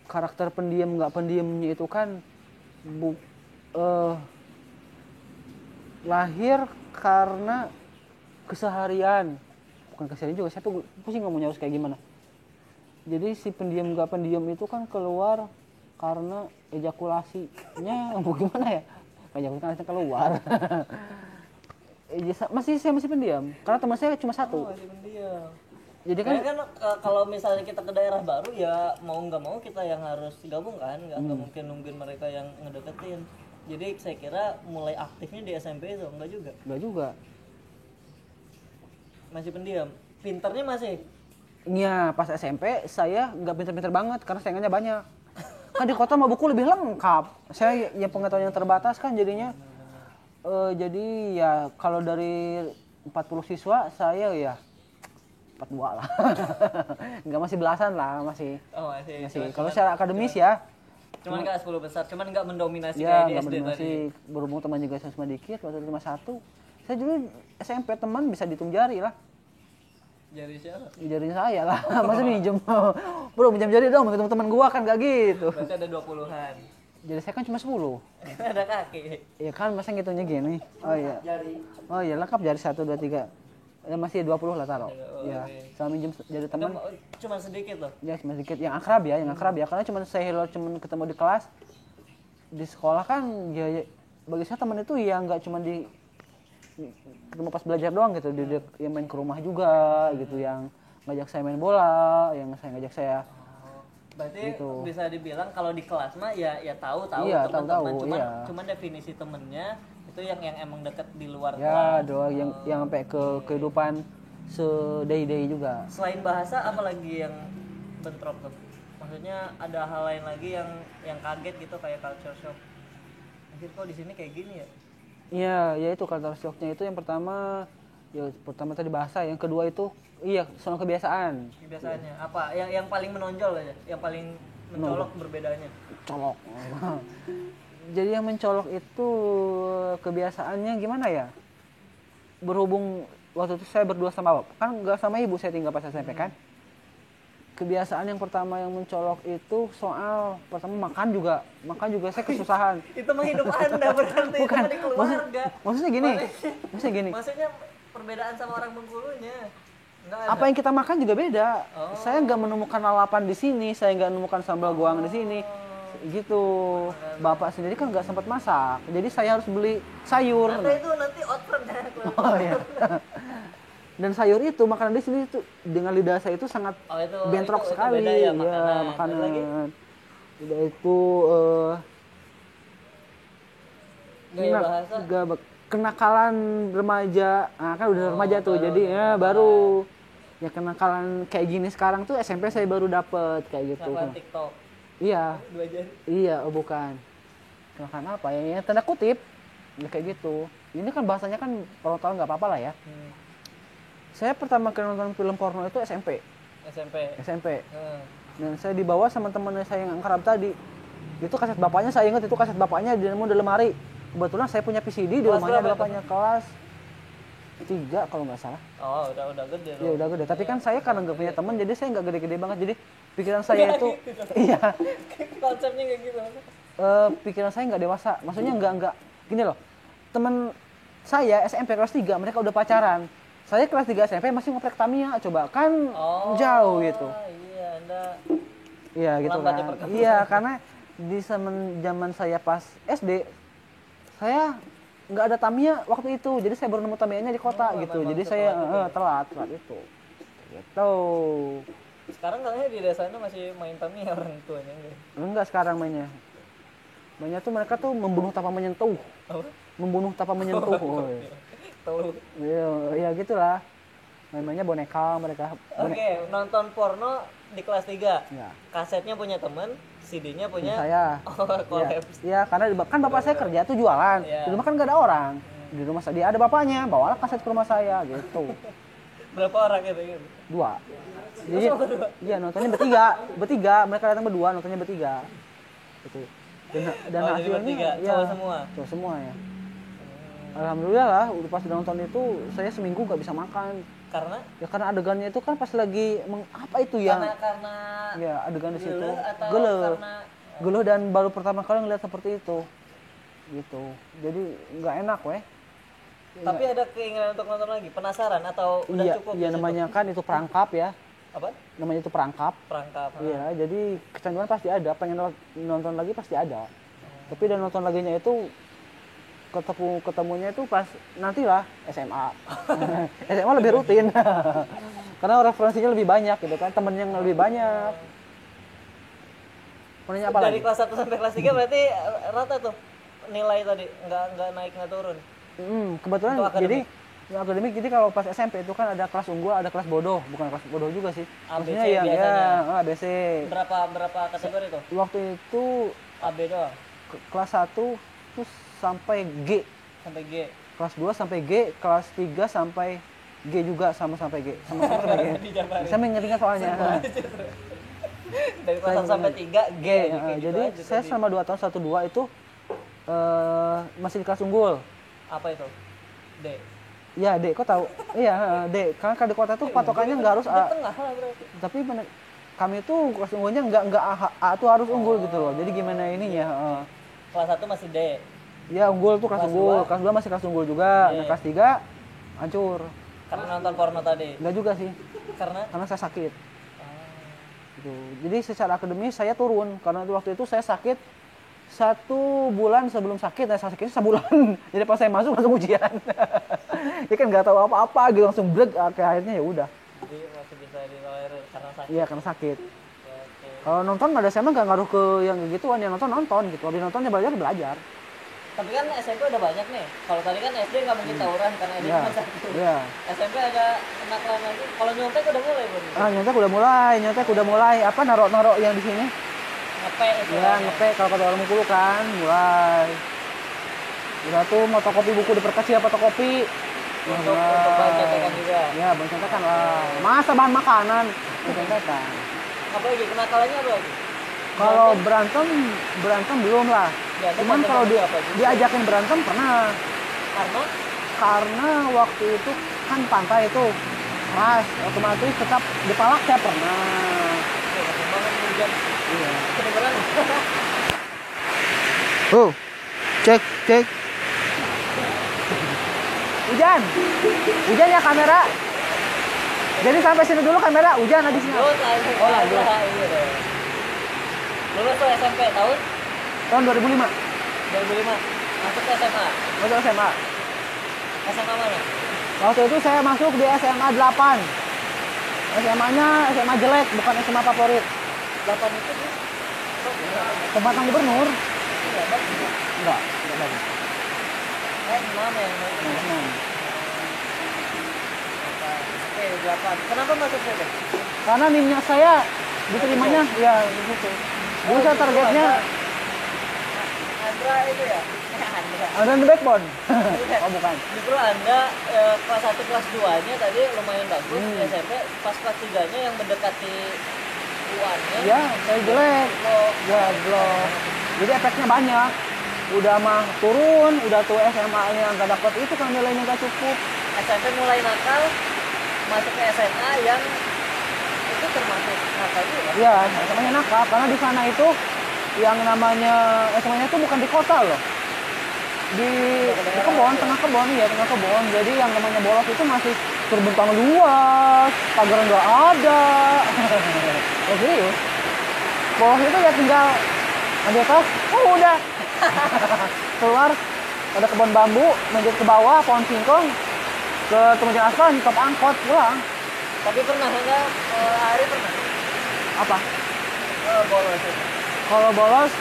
karakter pendiam nggak pendiamnya itu kan lahir karena keseharian, bukan keseharian juga, saya pusing ngomongnya harus kayak gimana. Jadi si pendiam nggak pendiam itu kan keluar karena ejakulasinya gimana ya, ejakulasinya keluar. Saya masih pendiam karena teman saya cuma satu. Oh, masih pendiam. Jadi kan Kan kalau misalnya kita ke daerah baru ya mau nggak mau kita yang harus gabung kan, nggak mungkin nungguin mereka yang ngedeketin. Jadi saya kira mulai aktifnya di SMP itu enggak juga. nggak juga. Masih pendiam. Pinternya masih. Iya, pas SMP saya nggak pinter-pinter banget karena saingannya banyak. Kan di kota mah buku lebih lengkap. Saya yang pengetahuan yang terbatas kan jadinya. Jadi ya kalau dari 40 siswa saya ya 42 lah. Nggak, masih belasan lah, masih. Oh, masih. Kalau secara akademis ya, Cuman nggak 10 besar, cuman nggak mendominasi ya kayak di nggak SD tadi. masih berhubung teman juga cuma dikit, waktu itu cuma satu. Saya dulu SMP teman bisa dihitung jari lah. Jari siapa? Jarinya saya lah, masa minjem. Bro, minjem jari dong, ketemu teman gua kan gak gitu. Berarti ada 20-an. Jari saya kan cuma 10. Ada kaki. Iya kan, masa ngitungnya gini. Oh iya. Jari. Oh iya, lengkap jari 1, 2, 3. Ya, masih 20 lah taruh. Oh, Iya, oke. sama minjem jari teman. Cuma sedikit loh. Ya cuma sedikit, yang akrab ya, karena cuma saya hello, cuma ketemu di kelas. Di sekolah kan ya bagi saya teman itu ya nggak cuma di ketemu pas belajar doang gitu, dia yang main ke rumah juga gitu, yang ngajak saya main bola, yang saya ngajak saya. Berarti Gitu. bisa dibilang kalau di kelas mah ya tahu Iya, teman-teman, tahu-tahu, cuman iya. cuman definisi temennya itu yang emang deket di luar Ya kelas. doang yang sampai ke kehidupan sedai-dai juga. Selain bahasa apa lagi yang bentrok tuh? Maksudnya ada hal lain lagi yang kaget gitu kayak culture shock. Anjir kok di sini kayak gini ya? Iya, ya itu culture shocknya itu yang pertama tadi bahasa, yang kedua itu soal kebiasaan. Kebiasaannya apa? Yang paling menonjol aja, yang paling mencolok berbedanya. Colok. Jadi yang mencolok itu kebiasaannya gimana ya? Berhubung waktu itu saya berdua sama bapak, kan nggak sama ibu saya tinggal pas SMP kan. Kebiasaan yang pertama yang mencolok itu soal pertama makan juga saya kesusahan. Itu mah hidup Anda berarti, Bukan, itu mah di keluarga. maksudnya gini. Maksudnya perbedaan sama orang Bengkulunya. Nggak ada. Apa yang kita makan juga beda. Oh. Saya nggak menemukan lalapan di sini, saya nggak menemukan sambal goang di sini. Gitu. Bapak sendiri kan nggak sempat masak, jadi saya harus beli sayur. Anda itu nanti outfront ya. Oh iya. Dan sayur itu makanan di sini itu dengan lidah saya itu sangat Oh, itu bentrok itu sekali. beda ya, Ya, makanan. Terus lagi? makanan. Udah itu Gaya bahasa. kenakalan remaja. Nah, kan udah Oh, remaja tuh. baru Jadi ya kenakalan. baru ya kenakalan kayak gini sekarang tuh SMP saya baru dapet kayak gitu. Sama TikTok. Iya. 2 jari. Iya, oh bukan. Kenakalan apa ya? Ya tanda kutip. Ya kayak gitu. Ini kan bahasanya kan kalau tahu nggak apa-apa lah ya. Saya pertama kali nonton film porno itu SMP. SMP. Dan saya dibawa sama temennya saya yang angkarab tadi. Itu kaset bapaknya, saya ingat itu kaset bapaknya di lemari. Kebetulan saya punya VCD di Kelas rumahnya berapa bapaknya, kelas 3 kalau nggak salah. Oh, udah gede Ya loh. udah gede. Tapi kan saya karena nggak punya teman, jadi saya nggak gede-gede banget. Jadi pikiran saya itu, iya, Konsepnya kayak gitu. pikiran saya nggak dewasa. Maksudnya nggak gini loh. Temen saya SMP kelas 3 mereka udah pacaran. Saya kelas 3 SMP masih ngoprek Tamiya, coba kan Oh. jauh gitu. Iya, Anda Iya gitu lambat ya kan. perkembangan. Iya karena di zaman saya pas SD saya nggak ada Tamiya waktu itu, jadi saya baru nemu Tamiyanya di kota Oh, gitu. memang Jadi setelah saya itu ya? telat itu. Gitu. sekarang katanya di desa Anda masih main Tamiya orang tuanya enggak? Enggak sekarang mainnya. Mainnya tuh mereka tuh membunuh tanpa menyentuh. Apa? Membunuh tanpa menyentuh. Woy. Tahu. Iya, ya gitulah. Main-mainnya boneka mereka. Oke, nonton porno di kelas 3. Ya. Kasetnya punya temen, CD-nya punya Saya. Oh, kolaps. Iya, karena kan bapak saya kerja tuh jualan. Iya. Di rumah kan nggak ada orang. Di rumah dia ada bapaknya, bawalah kaset ke rumah saya gitu. Berapa orang gitu? 2. Jadi iya nontonnya bertiga. Mereka datang berdua, nontonnya bertiga. Gitu. Dan Oh, jadi hasilnya bertiga, ya, cowok semua? Cowok semua ya. Alhamdulillah lah, udah pas udah nonton itu saya seminggu nggak bisa makan. Karena Ya karena adegannya itu kan pas lagi apa itu ya? karena Ya adegan di situ. geleh atau Geleh. karena Geluh dan baru pertama kali ngeliat seperti itu. Gitu. Jadi nggak enak weh. tapi ada keinginan untuk nonton lagi, penasaran atau udah Iya, cukup? iya di situ? namanya kan itu perangkap ya. Apa? Namanya itu perangkap. Perangkap. Iya, jadi kecanduan pasti ada, pengen nonton lagi pasti ada. Tapi dan nonton laginya itu ketemunya itu pas nantilah SMA. SMA lebih rutin. Karena referensinya lebih banyak gitu kan, temen yang lebih banyak. Mau nanya apa Dari lagi? kelas 1 sampai kelas 3 berarti rata tuh nilai tadi, nggak naik nggak turun. Kebetulan Untuk akademik. jadi akademik jadi kalau pas SMP itu kan ada kelas unggul, ada kelas bodoh, bukan kelas bodoh juga sih. ABC Maksudnya yang ya biasanya. ABC. Berapa kategori tuh? Waktu itu AB doang kelas 1 terus sampai G. sampai G. Kelas 2 sampai G, kelas 3 sampai G juga sama sampai G. Sama-sama sampai G. Dijabarin. Saya mengingat soalnya. Dari kelas 1 sampai 3 G. Ya, kayak gitu jadi aja saya tadi. selama 2 tahun 1 2 itu masih di kelas unggul. Apa itu? D. Ya, D, kok tahu? Iya, D. Karena kan di kota tuh patokannya nggak harus Di A. tengah lah berarti. Tapi kami tuh kelas unggulnya nggak A tuh harus unggul gitu loh. Jadi gimana ininya? Kelas 1 masih D. Ya unggul tuh kelas Kelas unggul. dua? Kelas 2 masih kelas unggul juga. Iya. Nah, kelas 3 hancur. Karena nonton porno tadi. Enggak juga sih. Karena Karena saya sakit. Gitu. Jadi secara akademis saya turun karena waktu itu saya sakit 1 bulan sebelum sakit, saya sakitnya sebulan. Jadi pas saya masuk langsung ujian. Ya kan nggak tahu apa-apa gitu langsung brek, akhirnya ya udah. jadi masih bisa ditolerir karena sakit. Iya karena sakit. Oke. Kalau nonton ada SMA nggak ngaruh ke yang gituan, yang nonton gitu. Habis nonton ya belajar. Tapi kan SMP udah banyak nih. Kalau tadi kan SD nggak mungkin tawuran karena SD Iya. cuma 1. Iya. SMP ada kenakalan lagi. Kalau nyontek udah mulai Bun. Nyontek udah mulai. Apa narok yang di sini? Ngepe itu. Ya ngepe kalau kata orang Bengkulu kan mulai. Udah tuh mau fotokopi buku diperkecil fotokopi. Untuk bahan contekan juga. Ya, bahan contekan lah. Masa bahan makanan? Bahan contekan. Apa lagi? Kenakalannya apa lagi? Kalau berantem belum lah. Ya, Cuman berantem kalau apa juga? diajakin berantem pernah. Karena Waktu itu kan pantai itu keras, otomatis tetap dipalak saya pernah. perkembangan hujan Iya. kedengeran. Oh, cek. Hujan ya kamera. Jadi sampai sini dulu kamera hujan habisnya. Lanjut, lanjut. Oh, lanjut. Iya dong. Lulus tuh SMP tahun Tahun 2005. 2005. Masuk ke SMA. Masuk SMA. SMA mana? Waktu itu saya masuk di SMA 8. SMA-nya SMA jelek, bukan SMA favorit. 8 itu sih. Tempatan gubernur. Enggak bagus. Enggak bagus. 6 yang Nah, Oke, 8. Kenapa masuk situ? karena nimnya saya diterimanya ya di situ. Dulu saya targetnya Andra itu ya? Andra. ada the backbone. Oh bukan. Justru Anda kelas 1 kelas 2-nya tadi lumayan bagus, SMP pas kelas 3-nya yang mendekati UAN-nya. Ya, saya jelek. Lo Ya belum. Jadi efeknya banyak. Udah mah turun, udah tuh SMA-nya nggak dapat itu kan nilainya nggak cukup. SMP mulai nakal, masuk ke SMA yang itu termasuk nakal juga. Iya, SMA-nya nakal karena di sana itu yang namanya SMA-nya itu bukan di kota loh. Di kebon, tengah kebon ya, tengah kebon. Jadi yang namanya bolos itu masih terbentang luas, pagar nggak ada. Oh serius? Bolos itu ya tinggal ambil tas, oh udah. Keluar ada kebun bambu, lanjut ke bawah pohon singkong, ke tempat aspal, nyetop angkot pulang. Tapi pernah enggak Ari pernah Apa? bolos itu? Kalau bolos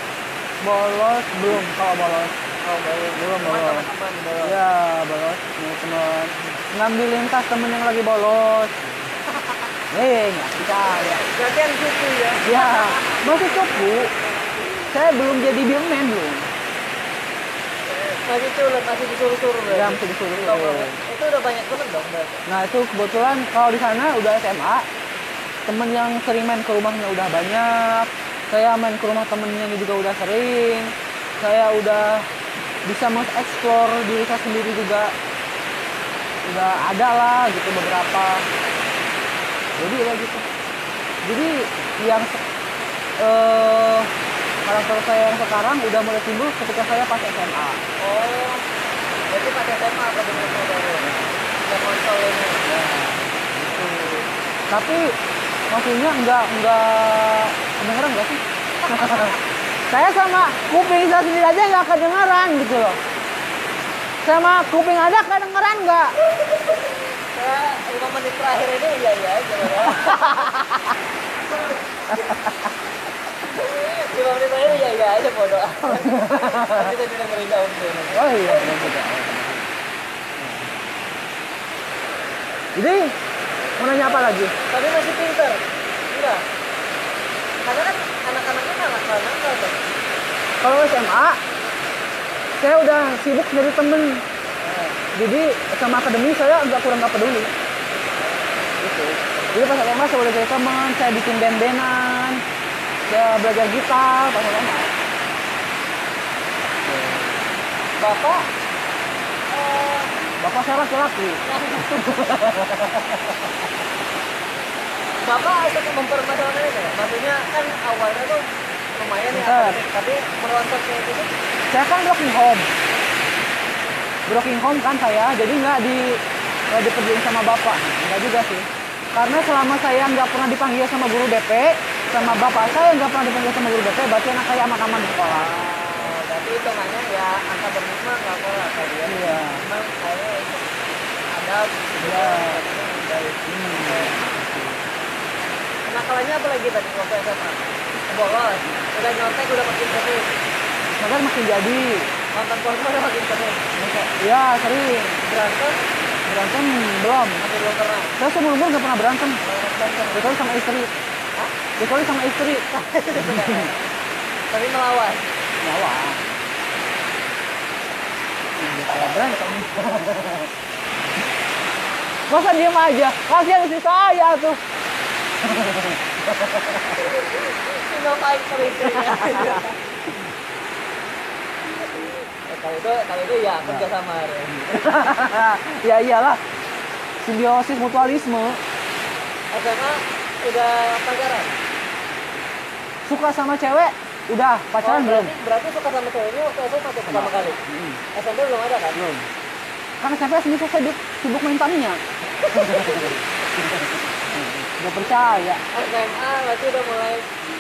belum. Kalau bolos Oh, bolos. belum Cuma bolos. teman-teman bolos. Ya bolos, teman ngambilin tas temen yang lagi bolos. Nggak percaya. Berarti yang cucu ya? Ya masih cukup. Saya belum jadi billman belum. Masih culun, masih disuruh-suruh berarti? Ya masih disuruh. Itu udah banyak temen dong berarti? Nah itu kebetulan kalau di sana udah SMA, temen yang sering main ke rumahnya udah banyak. Saya main ke rumah temennya juga udah sering. Saya udah bisa mengeksplor diri saya sendiri juga. Udah ada lah gitu beberapa. Jadi ya gitu. Jadi yang karakter saya yang sekarang udah mulai timbul ketika saya pas SMA. Oh, berarti pakai SMA apa dengan baru? Yang konsol ini? Ya, gitu. Tapi maksudnya nggak kedengeran nggak sih? Saya sama kuping saya sendiri aja nggak kedengeran gitu loh. Sama kuping ada kedengeran nggak? Saya 5 menit terakhir ini iya aja ya. 5 menit terakhir iya aja bodoh. Nanti kita dengerin daun tuh. Oh iya, betul. Jadi mau nanya apa lagi? Tapi masih pinter, enggak? Karena kan anak-anaknya nakal tuh. Kalau SMA, saya udah sibuk jadi temen. Jadi sama akademi saya agak kurang nggak peduli. Gitu. Jadi pas SMA saya udah jadi teman, saya bikin band-bandan, saya belajar gitar pas SMA. Bapak Bapak saya laki-laki. Bapak suka mempermasalahkan itu ya? Maksudnya kan awalnya tuh lumayan ya, Bentar. tapi merontok kayak gitu. Saya kan broken home kan saya, jadi nggak dipeduliin sama bapak, nggak juga sih. Karena selama saya nggak pernah dipanggil sama guru BP, sama bapak saya nggak pernah dipanggil sama guru BP, berarti anak saya aman-aman di sekolah. Berarti hitungannya ya angka berlima nggak kalah kali ya. Iya. Memang saya ada Iya. dari kenakalannya apa lagi tadi waktu SMA? Bolos, udah nyontek udah makin sering, Maka makin jadi. nonton porno udah makin sering, Ya sering. berantem Berantem belum. masih belum pernah. Saya seumur umur nggak pernah berantem. Berantem. Kecuali sama istri. Hah? Kecuali sama istri. Tapi melawan. Nyawa. Berantem. Masa diem aja? Kasihan istri saya tuh. Single fight kali itu ya. Kalau itu ya kerja sama. Ya iyalah. Simbiosis mutualisme. SMA udah pacaran. Suka sama cewek, udah pacaran belum? Berarti suka sama ceweknya waktu SMA tuh pertama kali. SMP belum ada kan? Belum. Karena SMP sendiri saya sibuk main Tamiya. Gak percaya. SMA berarti udah mulai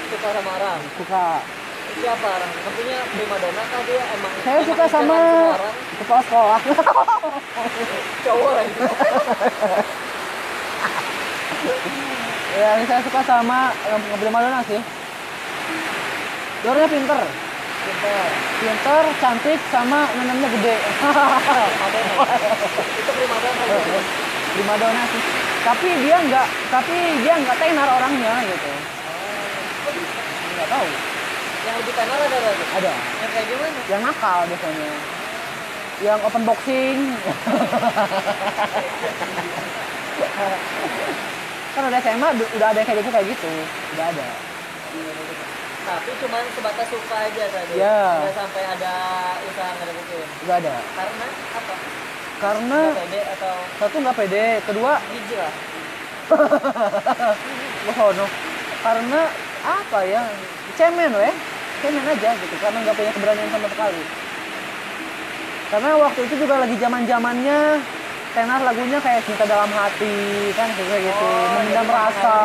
suka sama orang. Suka. Siapa orang? Maksudnya primadona kah dia emang? Saya emang suka inceran sama semua orang? kepala sekolah. Cowok lagi. Ya, saya suka sama yang primadona sih. Dia orangnya pinter. Pinter. Pinter, cantik, sama neneknya gede. Primadona. Itu primadona gitu. Primadona sih. Tapi dia nggak tenar orangnya gitu. Nggak tahu. Yang lebih tenar ada berarti? Ada. Yang kayak gimana? Yang nakal biasanya. Yang open boxing. Kan udah SMA udah ada kayak gitu. Udah ada. Tapi cuman sebatas suka aja tadi. Iya. Nggak sampai ada usaha ngedeketin. Udah ada. Karena apa? Karena Nggak pede atau satu nggak pede, kedua biji lah. Bohono. Karena apa ya? Cemen aja gitu. Karena nggak punya keberanian sama sekali. Karena waktu itu juga lagi zaman-zamannya tenar lagunya kayak Cinta Dalam Hati kan kayak gitu, memendam jadi rasa.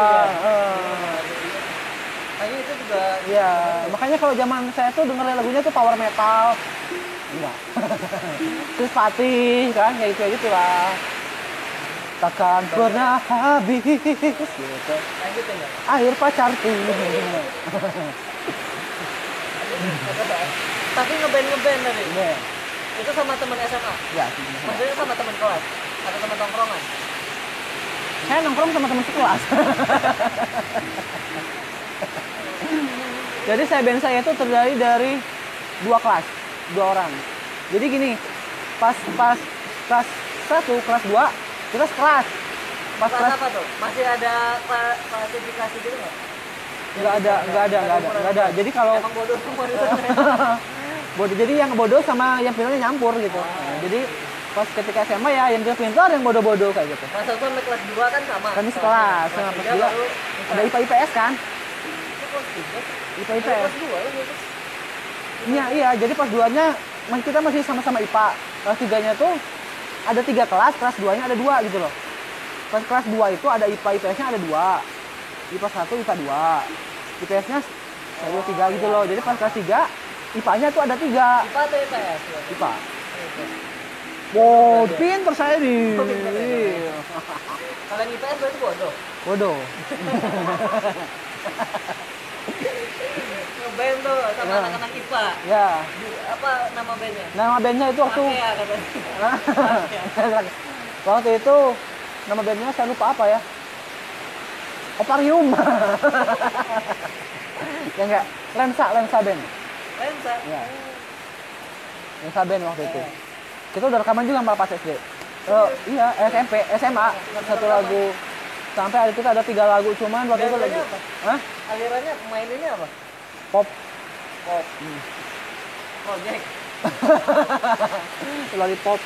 Kayaknya itu juga Iya, makanya kalau zaman saya tuh dengerin lagunya tuh power metal. Enggak. Terus Fatih kan kayak gitu lah. Takkan pernah habis gitu. lanjutin ya. Air pacarku. Tapi ngeband tadi. Iya. Itu sama temen SMA. Ya, Maksudnya sama temen kelas atau temen tongkrongan. saya nongkrong sama teman sekelas. Jadi band saya itu terdiri dari 2 kelas, 2 orang. Jadi gini, pas kelas 1, kelas 2 kita sekelas. Pas Kelas kelas apa tuh? Masih ada klasifikasi gitu nggak? nggak ada. Jadi kalau Emang bodoh semua di sana. bodoh, jadi yang bodoh sama yang pintarnya nyampur gitu. Nah, jadi pas ketika SMA ya yang pintar yang bodoh-bodoh kayak gitu. Kelas 1 sampai kelas 2 kan sama. Kami sekelas, Kelas sama kelas 3 2 baru ada IPA IPS kan? Itu kelas 3. IPA IPS. Kelas 2 lah gitu. Iya, jadi pas 2-nya kita masih sama-sama IPA. Kelas 3-nya tuh ada 3 kelas, kelas 2-nya ada 2 gitu loh. Pas kelas 2 itu ada IPA IPS-nya ada 2. IPA 1, IPA 2. IPS-nya 1, 3 gitu loh. Jadi pas kelas 3 IPA-nya tuh ada 3. IPA atau IPS? IPA. Wow, pinter saya nih. Oh, pinter ya. Kalau yang IPS berarti bodoh. Bodoh. Ngeband tuh sama Ya. anak-anak IPA. Ya. Apa nama bandnya? Nama bandnya itu waktu Akea katanya. waktu itu nama bandnya saya lupa apa ya. Oparium. Ya enggak, lensa band. Lensa. Ya. Lensa band waktu itu. Kita udah rekaman juga sama pas SD. Iya, SMP, SMA satu lagu. Sampai hari itu ada 3 lagu cuman waktu itu Alirannya lagi. apa? Hah? Alirannya maininnya apa? Pop. Pop. Project. Lollipop.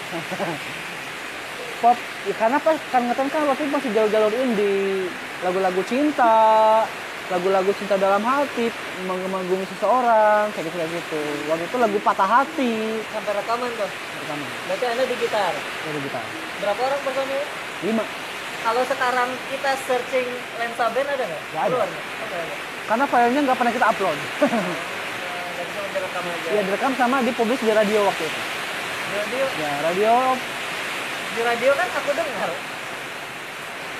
Pop. Ya, karena pas kan ngetem kan waktu itu masih jalur-jalur indie. Lagu-lagu cinta, lagu-lagu cinta dalam hati, mengagumi seseorang, kayak gitu. Waktu itu lagu Patah Hati. Sampai rekaman tuh. Pertama, Berarti Anda di gitar. dari gitar. Berapa orang personil? 5. Kalau sekarang kita searching lensa band ada nggak? Nggak ada. Keluar nggak? Oh, nggak ada. Karena filenya nggak pernah kita upload. Nggak bisa direkam aja. Ya direkam sama dipublish di radio waktu itu. Di radio, Ya radio, di radio kan aku dengar.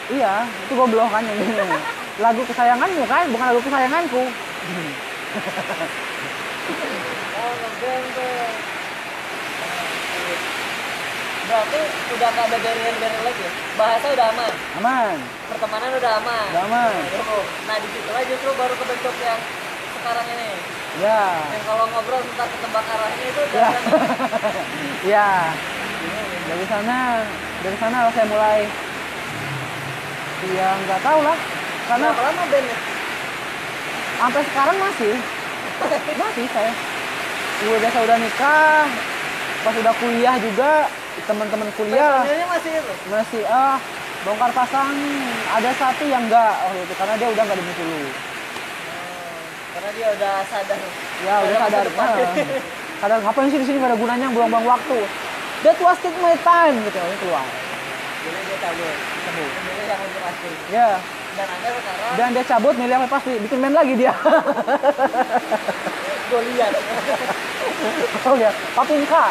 iya itu goblok kan yang ini. Lagu kesayanganmu kan, bukan lagu kesayanganku. Oh, ngeband tuh. Berarti udah nggak ada barrier-barrier lagi ya? Bahasa udah aman, Aman, pertemanan udah aman. udah aman. Nah di situ lah justru baru kebentuk yang sekarang ini. Ya, Yang kalau ngobrol tentang ketebak arahnya itu ya, dari ya. Dari sana lah saya mulai. Ya nggak tahu lah, karena berapa lama bandnya? sampai sekarang masih saya. Udah nikah, pas udah kuliah juga teman-teman kuliah Personilnya masih itu? masih bongkar pasang ada satu yang enggak waktu itu karena dia udah nggak di Bengkulu. Karena dia udah sadar. Ya udah masa sadar. depan. Kadang ngapain sih di sini nggak ada gunanya buang-buang waktu. That wasted my time gitu ini keluar. Jadi dia cabut. Ini yang lebih pasti. Ya Dan Anda sekarang Dan dia cabut milih yang pasti bikin main lagi dia. Goliat. Oh ya, Papinka.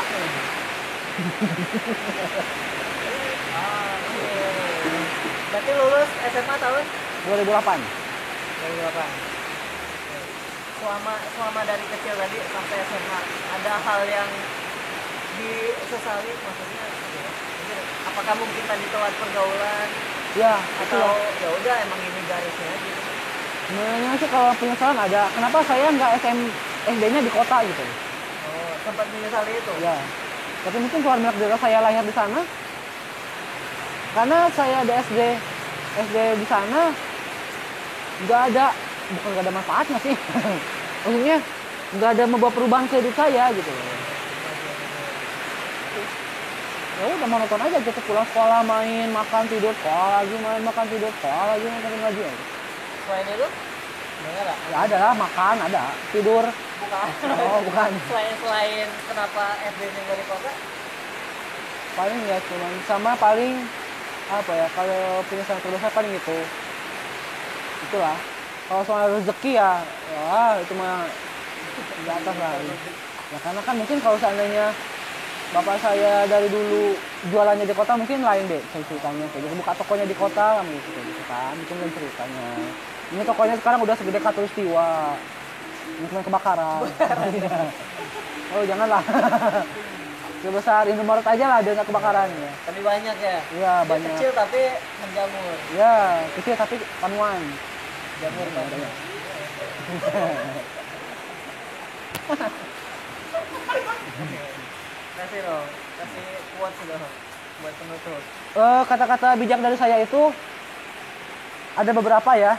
Berarti lulus SMA tahun 2008. 2008. Selama dari kecil tadi sampai SMA ada hal yang disesali maksudnya apa ya? Mungkin apakah mungkin tadi telat pergaulan Ya, atau itulah. ya udah emang ini garisnya aja. Sebenarnya sih kalau penyesalan ada, kenapa saya nggak SD-nya di kota gitu. Oh, sempat menyesali itu. Ya. Tapi mungkin Tuhan menakdirkan saya lahir di sana. Karena saya ada SD di sana nggak ada, bukan nggak ada manfaatnya sih. Maksudnya nggak ada membawa perubahan ke hidup saya gitu. Ya udah monoton aja gitu, pulang sekolah main makan tidur sekolah lagi, main makan tidur sekolah lagi, main lagi aja. Selain itu, enggak ada. Ya ada lah, makan ada, tidur. Bukan. Oh bukan. Selain kenapa SD-nya nggak di kota? Paling ya cuman sama paling apa ya, kalau penyesalan terbesar paling itu itulah. Kalau soal rezeki ya itu mah di atas lah ya, karena kan mungkin kalau seandainya bapak saya dari dulu jualannya di kota mungkin lain deh ceritanya, kayak gitu, buka tokonya di kota gitu kan, itu kan ceritanya. Ini tokonya sekarang udah segede Katulistiwa, ini cuma kebakaran. Oh janganlah. Sebesar Indomaret aja lah dia nggak kebakaran ya. Tapi banyak ya. Iya Dia banyak. kecil tapi menjamur. Ya kecil tapi panuan. Jamur kan. Kasih dong, kasih quotes dong buat penutup. Kata-kata bijak dari saya itu ada beberapa ya.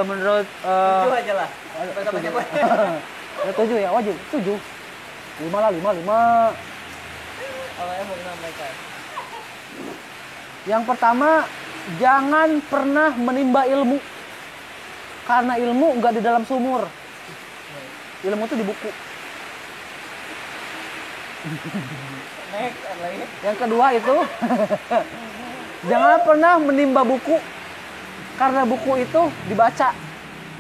Menurut Tujuh aja lah. Bahasa tujuh. banyak. Ya, 7 ya wajib 7. 5 lah 5. Kalau yang mau disampaikan. Yang pertama, jangan pernah menimba ilmu. Karena ilmu nggak di dalam sumur. Ilmu itu di buku. Next, apa lagi? Yang kedua itu jangan pernah menimba buku karena buku itu dibaca,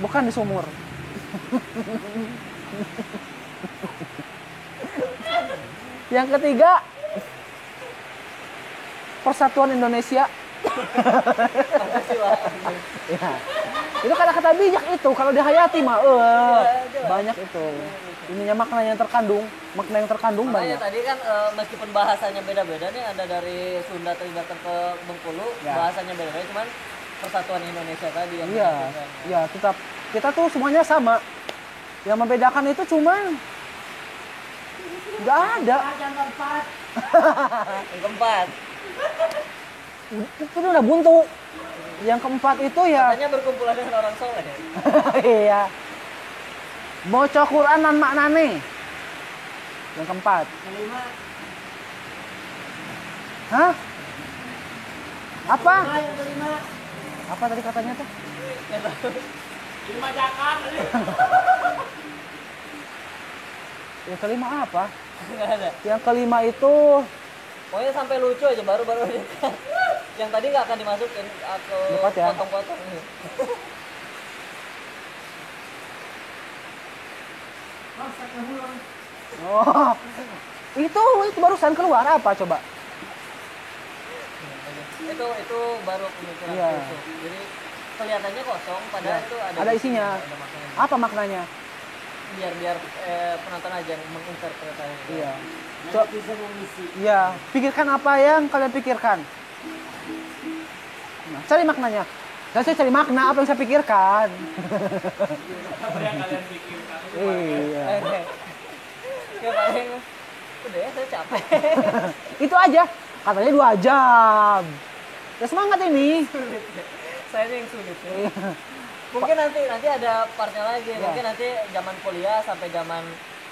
bukan di sumur. Yang ketiga, Persatuan Indonesia. Pancasila. Ya. Itu kata-kata bijak itu kalau dihayati mah jelas. banyak itu. Ininya makna yang terkandung Makanya banyak. tadi kan meskipun bahasanya beda-beda nih, ada dari Sunda atau datang ke Bengkulu, Ya. bahasanya beda-beda, cuman Persatuan Indonesia tadi yang Iya, membedakan. ya tetap kita tuh semuanya sama. Yang membedakan itu cuman nggak ada. Yang keempat. Yang keempat, Itu udah buntu. Yang keempat itu ya katanya berkumpulan dengan orang soleh. iya. Maca Quran nan maknane. Yang keempat. Kelima. Hah? Apa? Yang kelima. Apa tadi katanya tuh? Kelima jakar. Yang kelima apa? Nggak ada. Yang kelima itu Pokoknya sampai lucu aja baru-baru aja. Yang tadi nggak akan dimasukin atau Dekat ya? potong-potong. oh. Itu barusan keluar apa coba? Itu baru pemikiran Iya. filsuf. Jadi kelihatannya kosong, padahal Ya. itu Ada isinya. ada maknanya. Apa maknanya? Biar penonton aja yang menginterpretasi. Iya. Nanti bisa mengisi. Iya, pikirkan apa yang kalian pikirkan. Nah, cari maknanya. Dan saya cari makna apa yang saya pikirkan. Apa yang kalian pikirkan? Iya. Ya paling udah ya, saya capek. Itu aja. Katanya 2 jam. Ya semangat ini. Saya yang sulit ya. Iya. Mungkin nanti ada partnya lagi. Ya. Mungkin nanti zaman kuliah sampai zaman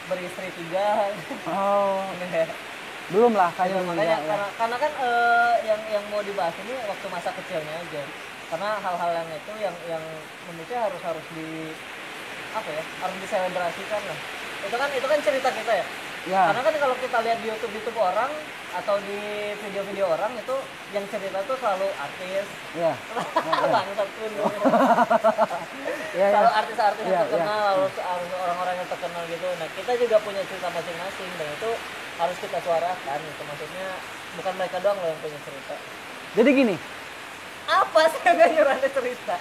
beristri 3. Oh, belum lah kayaknya. Makanya enggak, ya. karena kan yang mau dibahas ini waktu masa kecilnya aja. Karena hal-hal yang itu yang menurut saya harus di apa ya? Harus diselebrasikan lah. Itu kan cerita kita ya. Ya. Karena kan kalau kita lihat di YouTube orang atau di video-video orang itu yang cerita tuh selalu artis, Ya. bangsat pun. Ya, ya. Selalu artis-artis yang Ya, terkenal, harus orang-orang yang terkenal gitu. Nah kita juga punya cerita masing-masing dan itu harus kita suarakan. Itu maksudnya bukan mereka doang loh yang punya cerita. Jadi gini. Apa sih yang gak nyuruh Anda cerita?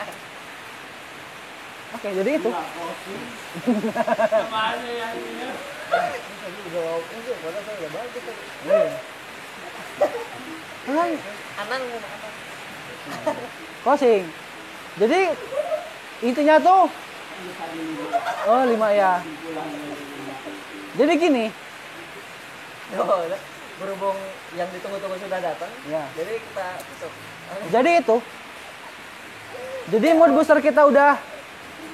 Oke, jadi itu. Sama aja ya ini ya. Ini juga enggak, padahal saya udah bagus tadi. Kan Anang. closing. Jadi intinya tuh oh 5 ya. Jadi gini, Oh, udah. Berhubung yang ditunggu-tunggu sudah datang, Ya. jadi kita tutup. jadi itu. Jadi mood booster kita udah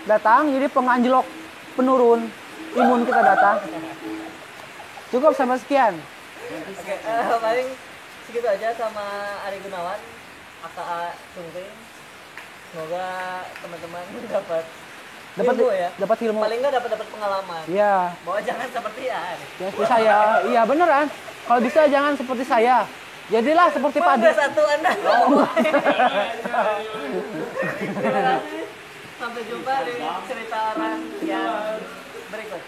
datang, jadi penganjlok penurun imun kita datang. Cukup sampai sekian. Oke, paling segitu aja sama Ari Gunawan, AKA Sungkring. Semoga teman-teman dapat ilmu ya. Dapat ilmu. Paling nggak dapat pengalaman. Iya, Bahwa jangan seperti Ari. ya seperti saya. Iya beneran. Kalau bisa jangan seperti saya. Jadilah seperti Pak Adi. Ada satu Anda. Terima kasih. Sampai jumpa di cerita orang yang berikut.